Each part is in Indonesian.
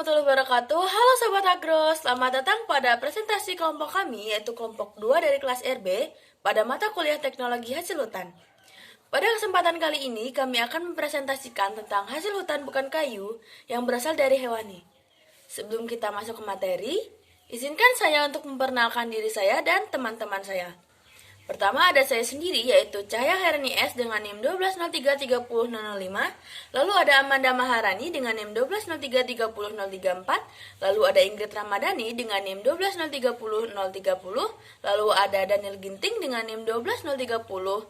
warahmatullahi wabarakatuh. Halo Sobat Agro, selamat datang pada presentasi kelompok kami, yaitu kelompok 2 dari kelas RB pada mata kuliah teknologi hasil hutan. Pada kesempatan kali ini, kami akan mempresentasikan tentang hasil hutan bukan kayu yang berasal dari hewani. Sebelum kita masuk ke materi, izinkan saya untuk memperkenalkan diri saya dan teman-teman saya. Pertama ada saya sendiri, yaitu Cahya Herni S dengan NIM 12033005. Lalu ada Amanda Maharani dengan NIM 120330034. Lalu ada Ingrid Ramadhani dengan NIM 1203030. Lalu ada Daniel Ginting dengan NIM 1203104.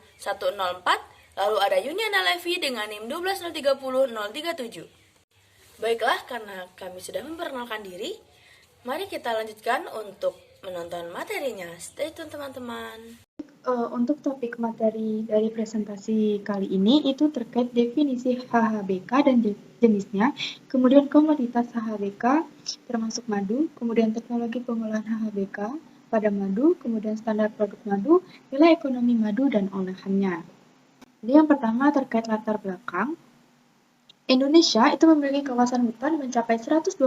Lalu ada Yuniana Levi dengan NIM 1203037. Baiklah, karena kami sudah memperkenalkan diri, mari kita lanjutkan untuk menonton materinya. Stay tune teman-teman. Untuk topik materi dari presentasi kali ini itu terkait definisi HHBK dan jenisnya, kemudian komoditas HHBK termasuk madu, kemudian teknologi pengolahan HHBK pada madu, kemudian standar produk madu, nilai ekonomi madu dan olahannya. Jadi yang pertama terkait latar belakang. Indonesia itu memiliki kawasan hutan mencapai 125,76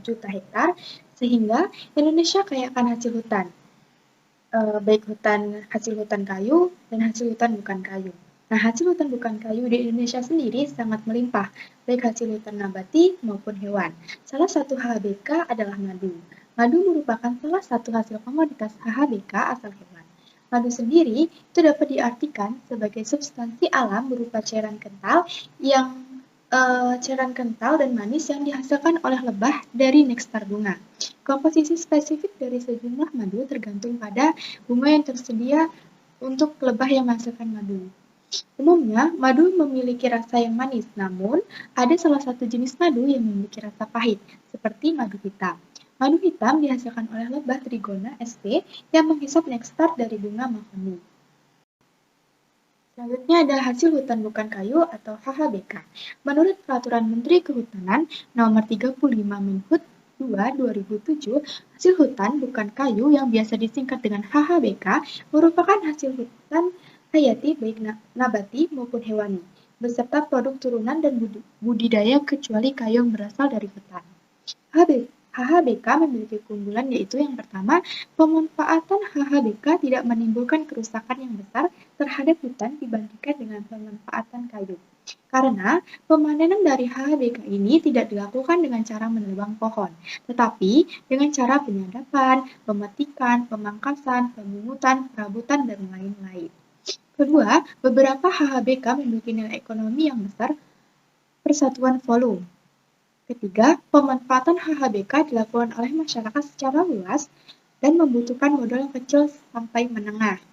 juta hektar, sehingga Indonesia kaya akan hasil hutan. Baik hasil hutan kayu dan hasil hutan bukan kayu. Nah, hasil hutan bukan kayu di Indonesia sendiri sangat melimpah, baik hasil hutan nabati maupun hewan. Salah satu HHBK adalah madu. Madu merupakan salah satu hasil komoditas HHBK asal hewan. Madu sendiri itu dapat diartikan sebagai substansi alam berupa cairan kental dan manis yang dihasilkan oleh lebah dari nekstar bunga. Komposisi spesifik dari sejumlah madu tergantung pada bunga yang tersedia untuk lebah yang menghasilkan madu. Umumnya, madu memiliki rasa yang manis, namun ada salah satu jenis madu yang memiliki rasa pahit, seperti madu hitam. Madu hitam dihasilkan oleh lebah Trigona sp yang menghisap nekstar dari bunga mahoni. Selanjutnya ada hasil hutan bukan kayu atau HHBK. Menurut Peraturan Menteri Kehutanan Nomor 35 Menhut 2/2007, hasil hutan bukan kayu yang biasa disingkat dengan HHBK merupakan hasil hutan hayati baik nabati maupun hewani, beserta produk turunan dan budidaya kecuali kayu yang berasal dari hutan. HHBK memiliki keunggulan yaitu yang pertama, pemanfaatan HHBK tidak menimbulkan kerusakan yang besar terhadap hutan dibandingkan dengan pemanfaatan kayu. Karena pemanenan dari HHBK ini tidak dilakukan dengan cara menebang pohon, tetapi dengan cara penyadapan, pemetikan, pemangkasan, pemungutan, perabutan, dan lain-lain. Kedua, beberapa HHBK memiliki nilai ekonomi yang besar persatuan volume. Ketiga, pemanfaatan HHBK dilakukan oleh masyarakat secara luas dan membutuhkan modal yang kecil sampai menengah.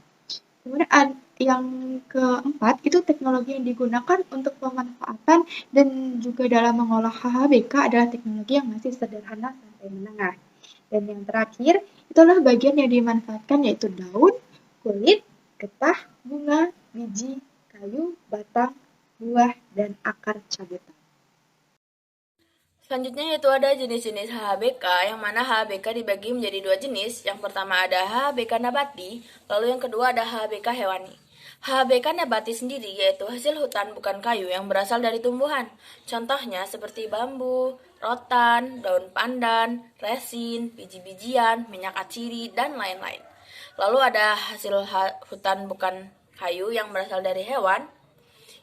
Kemudian yang keempat, itu teknologi yang digunakan untuk pemanfaatan dan juga dalam mengolah HHBK adalah teknologi yang masih sederhana sampai menengah. Dan yang terakhir, itulah bagian yang dimanfaatkan yaitu daun, kulit, getah, bunga, biji, kayu, batang, buah, dan akar cabutan. Selanjutnya yaitu ada jenis-jenis HHBK, yang mana HHBK dibagi menjadi dua jenis. Yang pertama ada HHBK nabati, lalu yang kedua ada HHBK hewani. HHBK nabati sendiri yaitu hasil hutan bukan kayu yang berasal dari tumbuhan. Contohnya seperti bambu, rotan, daun pandan, resin, biji-bijian, minyak atsiri, dan lain-lain. Lalu ada hasil hutan bukan kayu yang berasal dari hewan.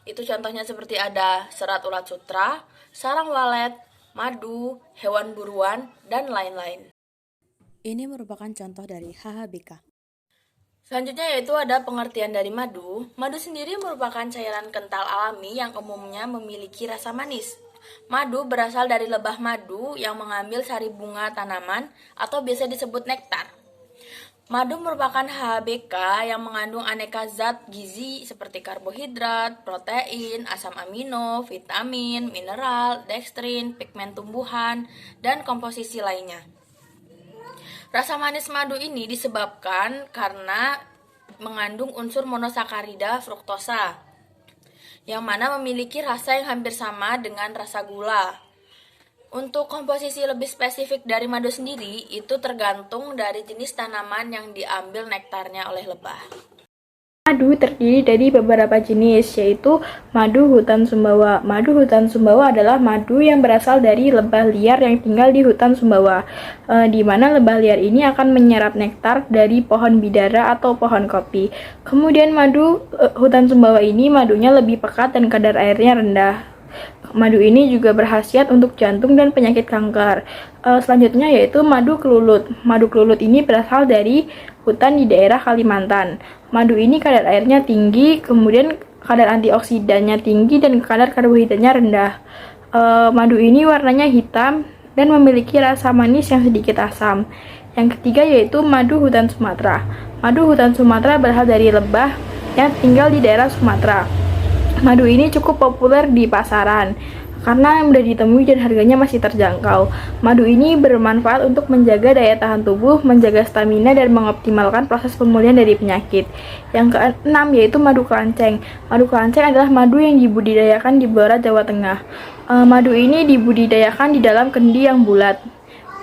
Itu contohnya seperti ada serat ulat sutra, sarang walet, madu, hewan buruan, dan lain-lain. Ini merupakan contoh dari HHBK. Selanjutnya yaitu ada pengertian dari madu. Madu sendiri merupakan cairan kental alami yang umumnya memiliki rasa manis. Madu berasal dari lebah madu yang mengambil sari bunga tanaman atau biasa disebut nektar. Madu merupakan HHBK yang mengandung aneka zat gizi seperti karbohidrat, protein, asam amino, vitamin, mineral, dekstrin, pigmen tumbuhan, dan komposisi lainnya. Rasa manis madu ini disebabkan karena mengandung unsur monosakarida fruktosa, yang mana memiliki rasa yang hampir sama dengan rasa gula. Untuk komposisi lebih spesifik dari madu sendiri, itu tergantung dari jenis tanaman yang diambil nektarnya oleh lebah. Madu terdiri dari beberapa jenis, yaitu madu hutan Sumbawa. Madu hutan Sumbawa adalah madu yang berasal dari lebah liar yang tinggal di hutan Sumbawa, di mana lebah liar ini akan menyerap nektar dari pohon bidara atau pohon kopi. Kemudian madu hutan Sumbawa ini madunya lebih pekat dan kadar airnya rendah. Madu ini juga berkhasiat untuk jantung dan penyakit kanker. Selanjutnya yaitu madu kelulut. Madu kelulut ini berasal dari hutan di daerah Kalimantan. Madu ini kadar airnya tinggi, kemudian kadar antioksidannya tinggi dan kadar karbohidratnya rendah. Madu ini warnanya hitam dan memiliki rasa manis yang sedikit asam. Yang ketiga yaitu madu hutan Sumatera. Madu hutan Sumatera berasal dari lebah yang tinggal di daerah Sumatera. Madu ini cukup populer di pasaran karena mudah ditemui dan harganya masih terjangkau. Madu ini bermanfaat untuk menjaga daya tahan tubuh, menjaga stamina, dan mengoptimalkan proses pemulihan dari penyakit. Yang keenam yaitu madu kelanceng. Madu kelanceng adalah madu yang dibudidayakan di Blora, Jawa Tengah. Madu ini dibudidayakan di dalam kendi yang bulat.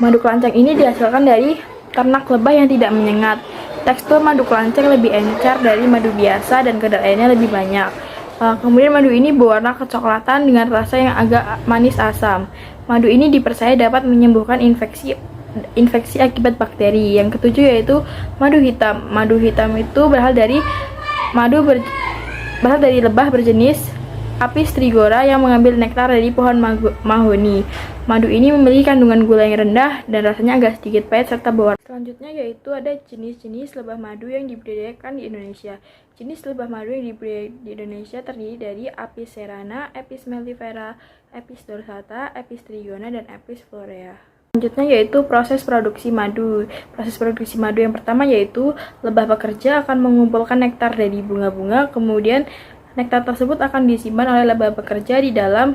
Madu kelanceng ini dihasilkan dari ternak lebah yang tidak menyengat. Tekstur madu kelanceng lebih encer dari madu biasa dan kadar airnya lebih banyak. Kemudian madu ini berwarna kecoklatan dengan rasa yang agak manis asam. Madu ini dipercaya dapat menyembuhkan infeksi akibat bakteri. Yang ketujuh yaitu madu hitam. Madu hitam itu berasal dari lebah berjenis Apis trigora yang mengambil nektar dari pohon mahoni. Madu ini memiliki kandungan gula yang rendah dan rasanya agak sedikit pahit serta berwarna. Selanjutnya yaitu ada jenis-jenis lebah madu yang dibudidayakan di Indonesia. Jenis lebah madu yang dibudidayakan di Indonesia terdiri dari Apis cerana, Apis mellifera, Apis dorsata, Apis trigona, dan Apis florea. Selanjutnya yaitu proses produksi madu. Proses produksi madu yang pertama yaitu lebah pekerja akan mengumpulkan nektar dari bunga-bunga, kemudian nektar tersebut akan disimpan oleh lebah pekerja di dalam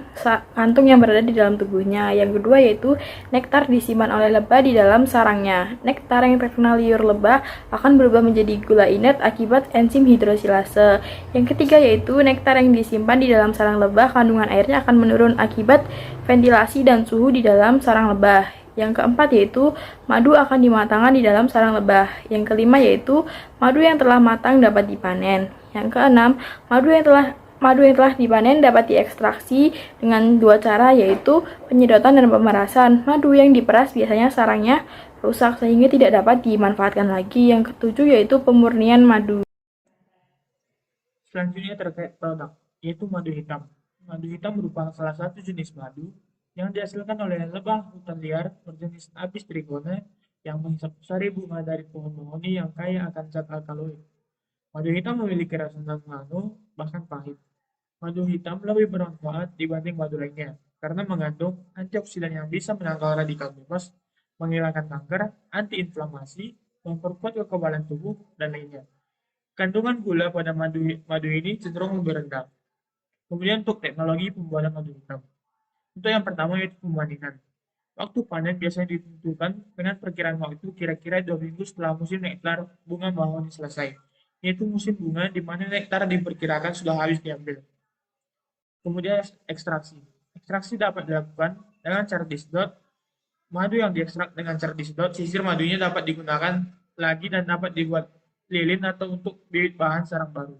kantung yang berada di dalam tubuhnya. Yang kedua yaitu nektar disimpan oleh lebah di dalam sarangnya. Nektar yang terkena liur lebah akan berubah menjadi gula inert akibat enzim hidrosilase. Yang ketiga yaitu nektar yang disimpan di dalam sarang lebah, kandungan airnya akan menurun akibat ventilasi dan suhu di dalam sarang lebah. Yang keempat yaitu madu akan dimatangkan di dalam sarang lebah. Yang kelima yaitu madu yang telah matang dapat dipanen. Yang keenam, madu yang telah dipanen dapat diekstraksi dengan dua cara yaitu penyedotan dan pemerasan. Madu yang diperas biasanya sarangnya rusak sehingga tidak dapat dimanfaatkan lagi. Yang ketujuh yaitu pemurnian madu. Selanjutnya terkait produk, yaitu madu hitam. Madu hitam merupakan salah satu jenis madu yang dihasilkan oleh lebah hutan liar berjenis Apis trigona yang menghisap sari bunga dari pohon mahoni yang kaya akan zat alkaloid. Madu hitam memiliki rasa manis, bahkan pahit. Madu hitam lebih bermanfaat dibanding madu lainnya, karena mengandung antioksidan yang bisa menangkal radikal bebas, menghilangkan kanker, antiinflamasi, memperkuat kekebalan tubuh, dan lainnya. Kandungan gula pada madu ini cenderung lebih rendah. Kemudian untuk teknologi pembuatan madu hitam. Untuk yang pertama yaitu pemanenan. Waktu panen biasanya ditentukan dengan perkiraan waktu kira-kira 2 minggu setelah musim nektar bunga mahoni selesai, yaitu musim bunga di mana nektar diperkirakan sudah habis diambil. Kemudian ekstraksi. Ekstraksi dapat dilakukan dengan cara disedot. Madu yang diekstrak dengan cara disedot, sisir madunya dapat digunakan lagi dan dapat dibuat lilin atau untuk bibit bahan sarang baru.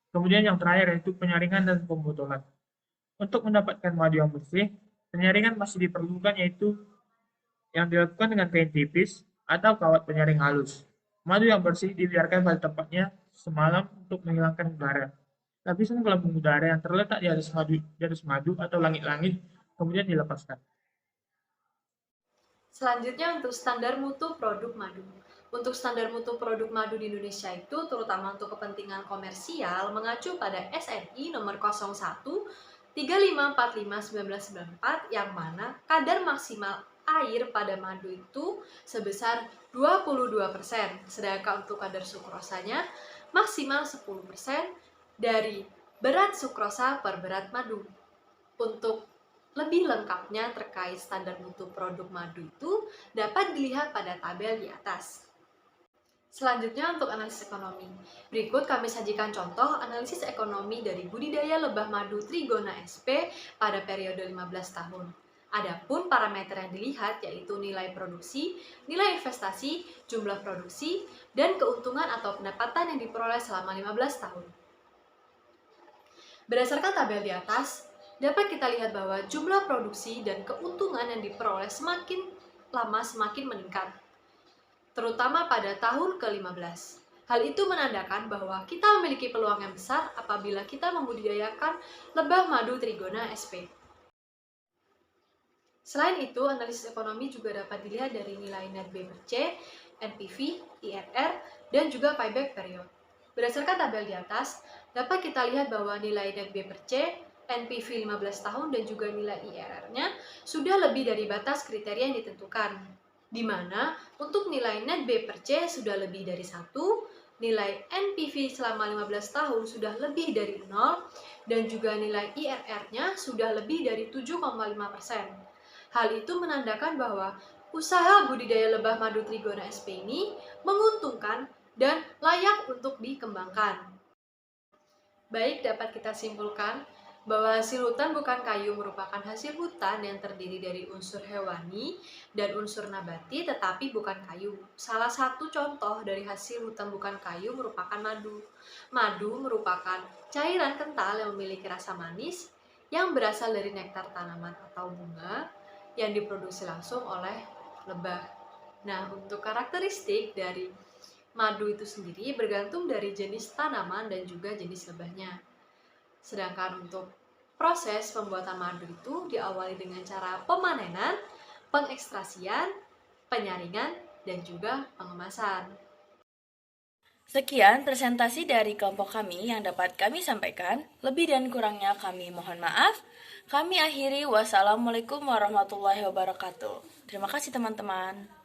Kemudian yang terakhir yaitu penyaringan dan pembotolan. Untuk mendapatkan madu yang bersih, penyaringan masih diperlukan yaitu yang dilakukan dengan kain tipis atau kawat penyaring halus. Madu yang bersih dibiarkan pada tempatnya semalam untuk menghilangkan udara. Lapisan pelembung udara yang terletak di atas madu atau langit-langit kemudian dilepaskan. Selanjutnya untuk standar mutu produk madu. Untuk standar mutu produk madu di Indonesia itu terutama untuk kepentingan komersial mengacu pada SNI nomor 01 3545/1994 yang mana kadar maksimal air pada madu itu sebesar 22%, sedangkan untuk kadar sukrosanya maksimal 10% dari berat sukrosa per berat madu. Untuk lebih lengkapnya terkait standar mutu produk madu itu dapat dilihat pada tabel di atas. Selanjutnya untuk analisis ekonomi. Berikut kami sajikan contoh analisis ekonomi dari budidaya lebah madu Trigona sp pada periode 15 tahun. Adapun parameter yang dilihat yaitu nilai produksi, nilai investasi, jumlah produksi, dan keuntungan atau pendapatan yang diperoleh selama 15 tahun. Berdasarkan tabel di atas, dapat kita lihat bahwa jumlah produksi dan keuntungan yang diperoleh semakin lama semakin meningkat, terutama pada tahun ke-15. Hal itu menandakan bahwa kita memiliki peluang yang besar apabila kita membudidayakan lebah madu Trigona sp. Selain itu, analisis ekonomi juga dapat dilihat dari nilai net B per C, NPV, IRR, dan juga payback period. Berdasarkan tabel di atas, dapat kita lihat bahwa nilai net B per C, NPV 15 tahun, dan juga nilai IRR-nya sudah lebih dari batas kriteria yang ditentukan. Di mana untuk nilai net B per C sudah lebih dari 1, nilai NPV selama 15 tahun sudah lebih dari 0, dan juga nilai IRR-nya sudah lebih dari 7,5%. Hal itu menandakan bahwa usaha budidaya lebah madu Trigona sp ini menguntungkan dan layak untuk dikembangkan. Baik, dapat kita simpulkan bahwa hasil hutan bukan kayu merupakan hasil hutan yang terdiri dari unsur hewani dan unsur nabati tetapi bukan kayu. Salah satu contoh dari hasil hutan bukan kayu merupakan madu. Madu merupakan cairan kental yang memiliki rasa manis yang berasal dari nektar tanaman atau bunga yang diproduksi langsung oleh lebah. Nah, untuk karakteristik dari madu itu sendiri bergantung dari jenis tanaman dan juga jenis lebahnya. Sedangkan untuk proses pembuatan madu itu diawali dengan cara pemanenan, pengekstrasian, penyaringan, dan juga pengemasan. Sekian presentasi dari kelompok kami yang dapat kami sampaikan. Lebih dan kurangnya kami mohon maaf. Kami akhiri. Wassalamualaikum warahmatullahi wabarakatuh. Terima kasih teman-teman.